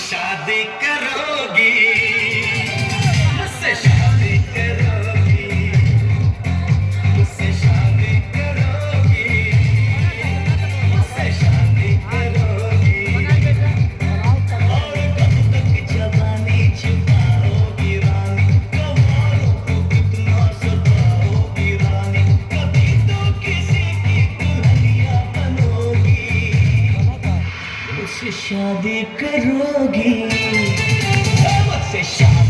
शादी करोगी, मुझसे शादी करोगी, मुझसे शादी करोगी, मुझसे शादी करोगी। और कब तक जवानी छुपाओगी रानी, कमालों को कितना सताओगी रानी, कभी तो किसी की दुल्हनिया बनोगी, मुझसे शादी करोगी, मुझसे शादी